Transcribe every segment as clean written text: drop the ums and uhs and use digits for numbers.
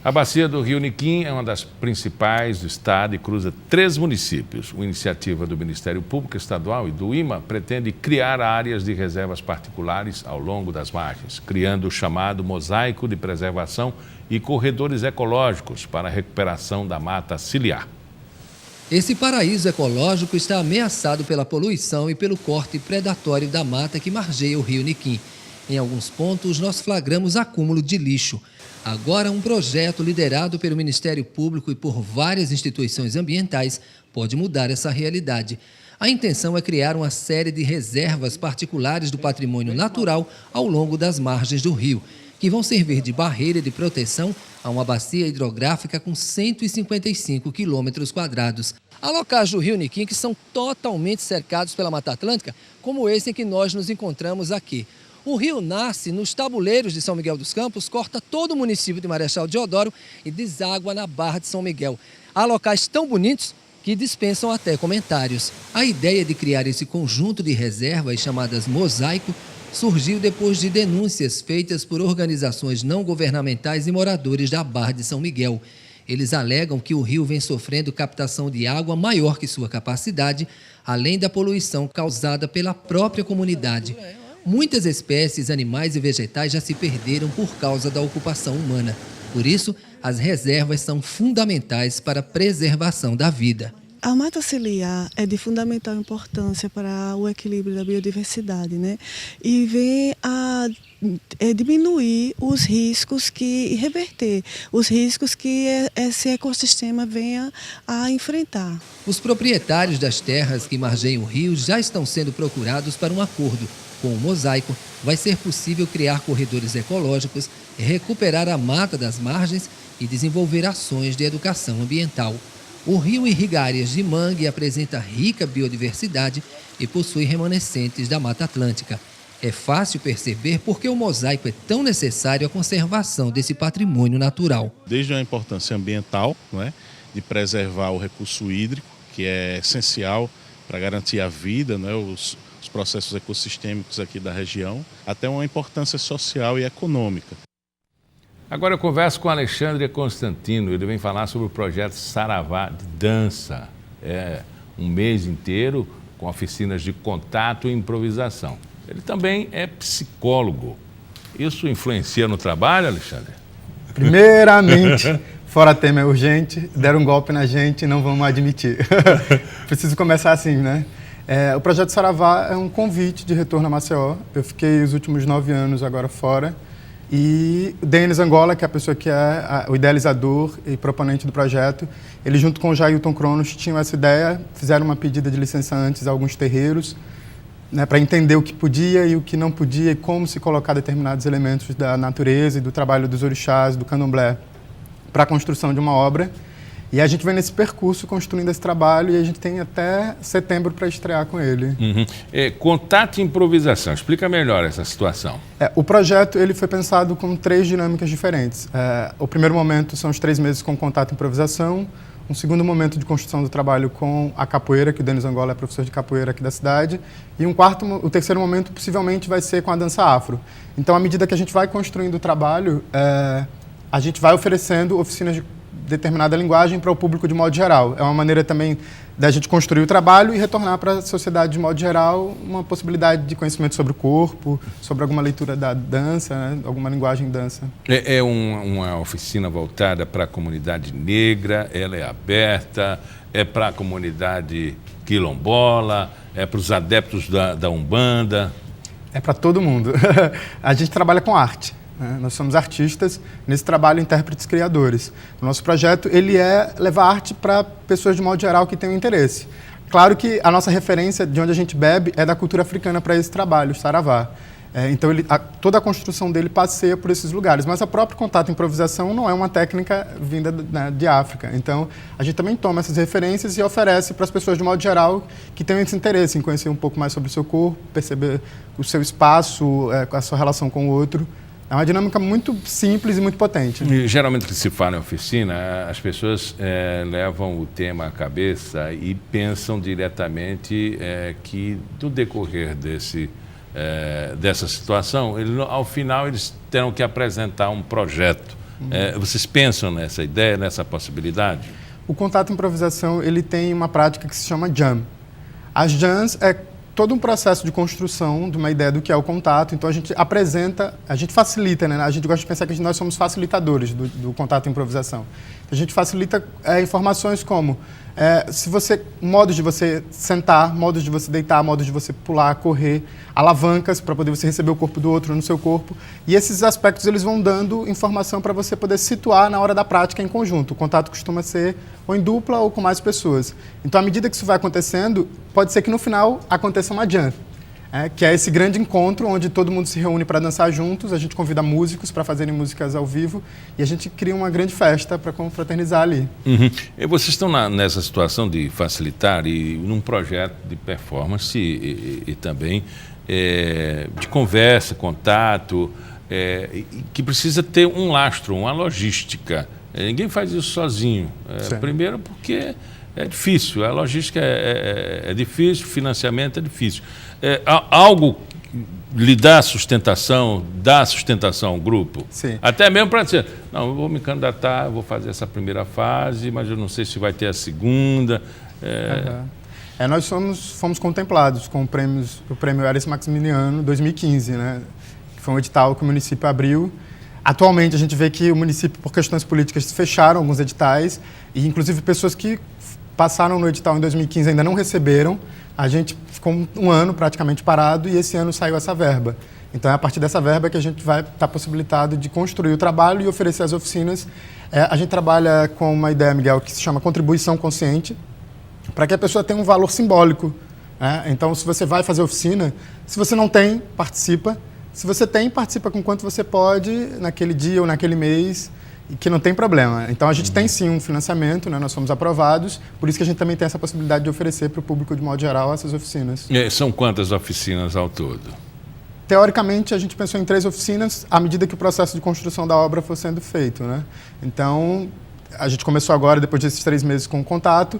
A bacia do Rio Niquim é uma das principais do estado e cruza 3 municípios. Uma iniciativa do Ministério Público Estadual e do IMA pretende criar áreas de reservas particulares ao longo das margens, criando o chamado mosaico de preservação e corredores ecológicos para a recuperação da mata ciliar. Esse paraíso ecológico está ameaçado pela poluição e pelo corte predatório da mata que margeia o Rio Niquim. Em alguns pontos, nós flagramos acúmulo de lixo. Agora, um projeto liderado pelo Ministério Público e por várias instituições ambientais pode mudar essa realidade. A intenção é criar uma série de reservas particulares do patrimônio natural ao longo das margens do rio, que vão servir de barreira de proteção a uma bacia hidrográfica com 155 quilômetros quadrados. Há locais do Rio Niquim que são totalmente cercados pela Mata Atlântica, como esse em que nós nos encontramos aqui. O rio nasce nos tabuleiros de São Miguel dos Campos, corta todo o município de Marechal Deodoro e deságua na Barra de São Miguel. Há locais tão bonitos que dispensam até comentários. A ideia de criar esse conjunto de reservas, chamadas mosaico, surgiu depois de denúncias feitas por organizações não governamentais e moradores da Barra de São Miguel. Eles alegam que o rio vem sofrendo captação de água maior que sua capacidade, além da poluição causada pela própria comunidade. Muitas espécies, animais e vegetais já se perderam por causa da ocupação humana. Por isso, as reservas são fundamentais para a preservação da vida. A mata ciliar é de fundamental importância para o equilíbrio da biodiversidade, né? E vem a diminuir os riscos e reverter os riscos que esse ecossistema venha a enfrentar. Os proprietários das terras que margeiam o rio já estão sendo procurados para um acordo. Com o mosaico, vai ser possível criar corredores ecológicos, recuperar a mata das margens e desenvolver ações de educação ambiental. O rio irriga áreas de mangue e apresenta rica biodiversidade e possui remanescentes da Mata Atlântica. É fácil perceber porque o mosaico é tão necessário à conservação desse patrimônio natural. Desde a importância ambiental, de preservar o recurso hídrico, que é essencial para garantir a vida, os processos ecossistêmicos aqui da região, até uma importância social e econômica. Agora eu converso com Alexandre Constantino, ele vem falar sobre o projeto Saravá de Dança. É um mês inteiro com oficinas de contato e improvisação. Ele também é psicólogo. Isso influencia no trabalho, Alexandre? Primeiramente, fora tema é urgente, deram um golpe na gente e não vamos admitir. Preciso começar assim, né? O projeto Saravá é um convite de retorno a Maceió. Eu fiquei os últimos 9 anos agora fora. E o Denis Angola, que é a pessoa que é o idealizador e proponente do projeto, ele junto com o Jailton Cronos tinham essa ideia, fizeram uma pedida de licença antes a alguns terreiros, para entender o que podia e o que não podia e como se colocar determinados elementos da natureza e do trabalho dos orixás, do candomblé, para a construção de uma obra. E a gente vem nesse percurso construindo esse trabalho e a gente tem até setembro para estrear com ele. Contato e improvisação, explica melhor essa situação. O projeto ele foi pensado com 3 dinâmicas diferentes. O primeiro momento são os 3 meses com contato e improvisação. Um segundo momento de construção do trabalho com a capoeira, que o Denis Angola é professor de capoeira aqui da cidade. E o terceiro momento possivelmente vai ser com a dança afro. Então, à medida que a gente vai construindo o trabalho, a gente vai oferecendo oficinas de determinada linguagem para o público de modo geral. É uma maneira também da gente construir o trabalho e retornar para a sociedade de modo geral uma possibilidade de conhecimento sobre o corpo, sobre alguma leitura da dança, alguma linguagem de dança. É uma oficina voltada para a comunidade negra, ela é aberta, é para a comunidade quilombola, é para os adeptos da Umbanda? É para todo mundo. A gente trabalha com arte. Nós somos artistas, nesse trabalho intérpretes criadores. O nosso projeto ele é levar arte para pessoas de modo geral que tenham interesse. Claro que a nossa referência de onde a gente bebe é da cultura africana para esse trabalho, o Saravá. Então toda a construção dele passeia por esses lugares, mas a própria contato e improvisação não é uma técnica vinda de África. Então a gente também toma essas referências e oferece para as pessoas de modo geral que tenham esse interesse em conhecer um pouco mais sobre o seu corpo, perceber o seu espaço, a sua relação com o outro. É uma dinâmica muito simples e muito potente. E, geralmente, que se fala em oficina, as pessoas levam o tema à cabeça e pensam diretamente que, no decorrer dessa situação, ao final eles terão que apresentar um projeto. Vocês pensam nessa ideia, nessa possibilidade? O contato e improvisação, ele tem uma prática que se chama jam. As jams é todo um processo de construção de uma ideia do que é o contato. Então a gente apresenta, a gente facilita, né? A gente gosta de pensar que nós somos facilitadores do contato e improvisação. A gente facilita informações como modos de você sentar, modos de você deitar, modos de você pular, correr, alavancas para poder você receber o corpo do outro no seu corpo. E esses aspectos eles vão dando informação para você poder situar na hora da prática em conjunto. O contato costuma ser ou em dupla ou com mais pessoas. Então, à medida que isso vai acontecendo, pode ser que no final aconteça uma jam. Que é esse grande encontro onde todo mundo se reúne para dançar juntos, a gente convida músicos para fazerem músicas ao vivo e a gente cria uma grande festa para confraternizar ali. Uhum. E vocês estão nessa situação de facilitar e num projeto de performance e também de conversa, contato, que precisa ter um lastro, uma logística. Ninguém faz isso sozinho. Primeiro porque é difícil, a logística é difícil, o financiamento é difícil. Algo lhe dá sustentação ao grupo? Sim. Até mesmo para dizer, não, eu vou me candidatar, eu vou fazer essa primeira fase, mas eu não sei se vai ter a segunda. Nós fomos contemplados com o prêmio Ares Maximiliano 2015, né? Que foi um edital que o município abriu. Atualmente a gente vê que o município, por questões políticas, fecharam alguns editais e inclusive pessoas que passaram no edital em 2015 ainda não receberam. A gente ficou um ano praticamente parado e esse ano saiu essa verba. Então é a partir dessa verba que a gente vai estar possibilitado de construir o trabalho e oferecer as oficinas. A gente trabalha com uma ideia, Miguel, que se chama contribuição consciente, para que a pessoa tenha um valor simbólico. Então, se você vai fazer oficina, se você não tem, participa. Se você tem, participa com quanto você pode naquele dia ou naquele mês, e que não tem problema. Então, a gente tem sim um financiamento, né? Nós fomos aprovados, por isso que a gente também tem essa possibilidade de oferecer para o público, de modo geral, essas oficinas. São quantas oficinas ao todo? Teoricamente, a gente pensou em 3 oficinas à medida que o processo de construção da obra for sendo feito, né? Então, a gente começou agora, depois desses 3 meses, com o contato.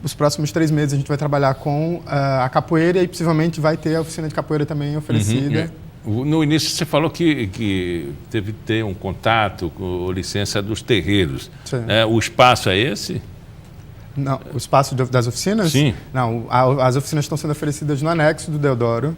Os próximos 3 meses a gente vai trabalhar com a capoeira e possivelmente vai ter a oficina de capoeira também oferecida. No início você falou que teve que ter um contato com licença dos terreiros. O espaço é esse? Não, o espaço das oficinas? Sim. Não, as oficinas estão sendo oferecidas no anexo do Deodoro,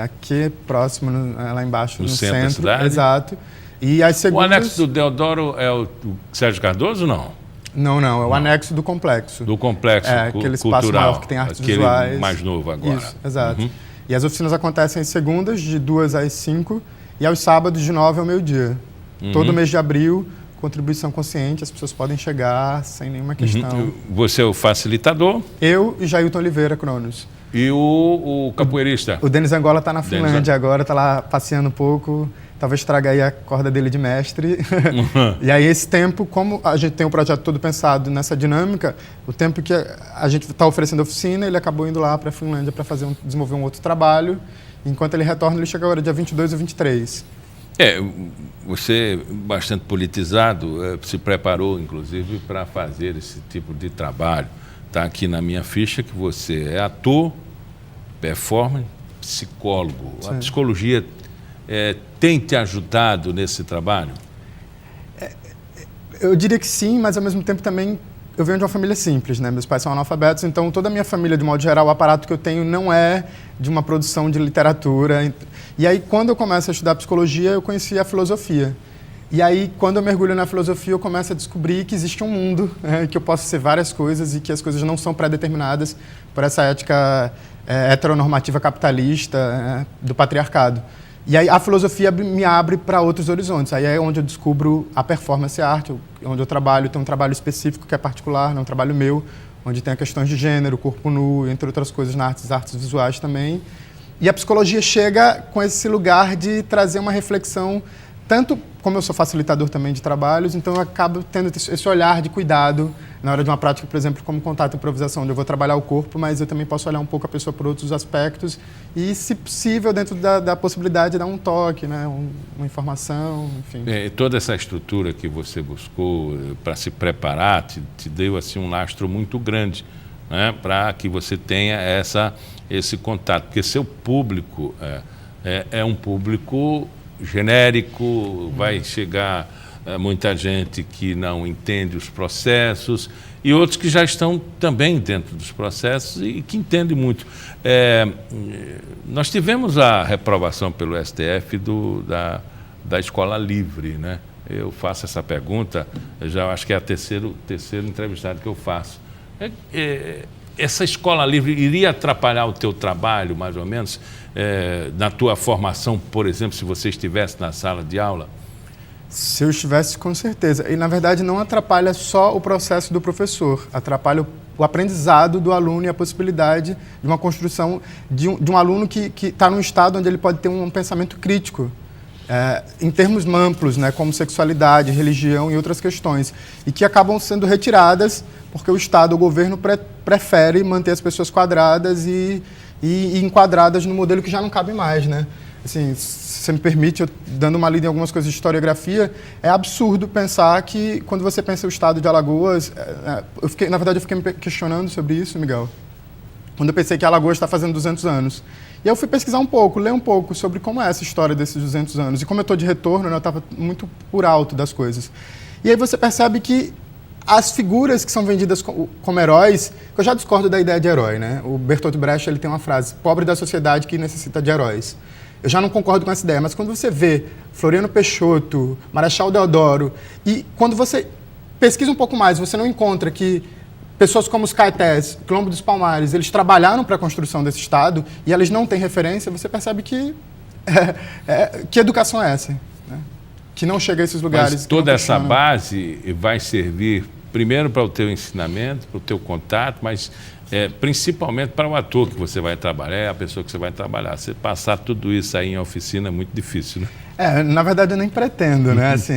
aqui próximo, lá embaixo, no centro da cidade? Exato. E as segundas... O anexo do Deodoro é o Sérgio Cardoso ou não? Não, é o anexo do complexo. Do complexo aquele espaço cultural, maior que tem artes aquele visuais. Mais novo agora. Isso, exato. E as oficinas acontecem às segundas, de 2 às 5, e aos sábados, de 9 ao meio-dia. Todo mês de abril, contribuição consciente, as pessoas podem chegar sem nenhuma questão. Você é o facilitador? Eu e Jailton Oliveira Cronos. E o capoeirista? O Denis Angola está na Finlândia agora, está lá passeando um pouco. Talvez traga aí a corda dele de mestre. E aí esse tempo, como a gente tem o projeto todo pensado nessa dinâmica, o tempo que a gente está oferecendo oficina, ele acabou indo lá para a Finlândia para desenvolver um outro trabalho. Enquanto ele retorna, ele chega agora dia 22 ou 23. Você, bastante politizado, se preparou, inclusive, para fazer esse tipo de trabalho. Está aqui na minha ficha que você é ator, performer, psicólogo. Sim. A psicologia tem te ajudado nesse trabalho? Eu diria que sim, mas ao mesmo tempo também eu venho de uma família simples, né? Meus pais são analfabetos, então toda a minha família, de modo geral, o aparato que eu tenho não é de uma produção de literatura. E aí, quando eu começo a estudar psicologia, eu conheci a filosofia. E aí, quando eu mergulho na filosofia, eu começo a descobrir que existe um mundo, que eu posso ser várias coisas e que as coisas não são pré-determinadas por essa ética heteronormativa capitalista do patriarcado. E aí a filosofia me abre para outros horizontes. Aí é onde eu descubro a performance arte, onde eu trabalho. Tem um trabalho específico que é particular, não é um trabalho meu, onde tem questões de gênero, corpo nu, entre outras coisas nas artes visuais também. E a psicologia chega com esse lugar de trazer uma reflexão, tanto como eu sou facilitador também de trabalhos, então eu acabo tendo esse olhar de cuidado na hora de uma prática, por exemplo, como contato e improvisação, onde eu vou trabalhar o corpo, mas eu também posso olhar um pouco a pessoa por outros aspectos e, se possível, dentro da possibilidade, dar um toque, né, uma informação, enfim. Toda essa estrutura que você buscou para se preparar te deu assim, um lastro muito grande né, para que você tenha esse contato, porque seu público é um público genérico, vai chegar muita gente que não entende os processos e outros que já estão também dentro dos processos e que entendem muito. Nós tivemos a reprovação pelo STF da escola livre, né? Eu faço essa pergunta, eu já acho que é o terceiro entrevistado que eu faço. Essa escola livre iria atrapalhar o teu trabalho, mais ou menos, na tua formação, por exemplo, se você estivesse na sala de aula? Se eu estivesse, com certeza. E, na verdade, não atrapalha só o processo do professor, atrapalha o aprendizado do aluno e a possibilidade de uma construção de um aluno que está num estado onde ele pode ter um pensamento crítico, em termos amplos, né, como sexualidade, religião e outras questões, e que acabam sendo retiradas porque o Estado, o governo, prefere manter as pessoas quadradas e enquadradas no modelo que já não cabe mais, né? Assim, se você me permite, eu, dando uma lida em algumas coisas de historiografia, é absurdo pensar que, quando você pensa o estado de Alagoas, na verdade eu fiquei me questionando sobre isso, Miguel, quando eu pensei que Alagoas está fazendo 200 anos. E eu fui pesquisar um pouco, ler um pouco sobre como é essa história desses 200 anos. E como eu estou de retorno, né, eu estava muito por alto das coisas. E aí você percebe que as figuras que são vendidas como heróis, eu já discordo da ideia de herói, né? O Bertolt Brecht, ele tem uma frase, pobre da sociedade que necessita de heróis. Eu já não concordo com essa ideia, mas quando você vê Floriano Peixoto, Marechal Deodoro, e quando você pesquisa um pouco mais, você não encontra que pessoas como os Caetés, Quilombo dos Palmares, eles trabalharam para a construção desse Estado e eles não têm referência, você percebe que que educação é essa? Né? Que não chega a esses lugares. Mas toda essa base vai servir primeiro para o teu ensinamento, para o teu contato, mas principalmente para o ator que você vai trabalhar, a pessoa que você vai trabalhar. Você passar tudo isso aí em oficina é muito difícil, né? Na verdade, eu nem pretendo, né? Assim,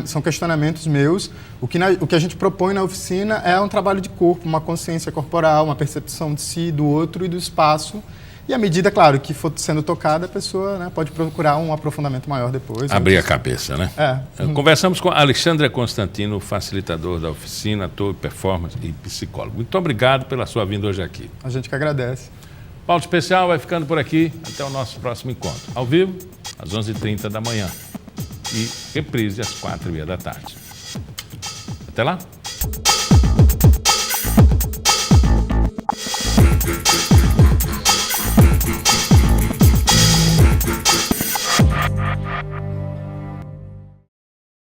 são questionamentos meus. O que a gente propõe na oficina é um trabalho de corpo, uma consciência corporal, uma percepção de si, do outro e do espaço. E à medida, claro, que for sendo tocada, a pessoa, né, pode procurar um aprofundamento maior depois. Abrir a cabeça, né? Conversamos com Alexandre Constantino, facilitador da oficina, ator, performance e psicólogo. Muito obrigado pela sua vinda hoje aqui. A gente que agradece. Pauta Especial vai ficando por aqui. Até o nosso próximo encontro. Ao vivo, às 11h30 da manhã. E reprise às 4h30 da tarde. Até lá.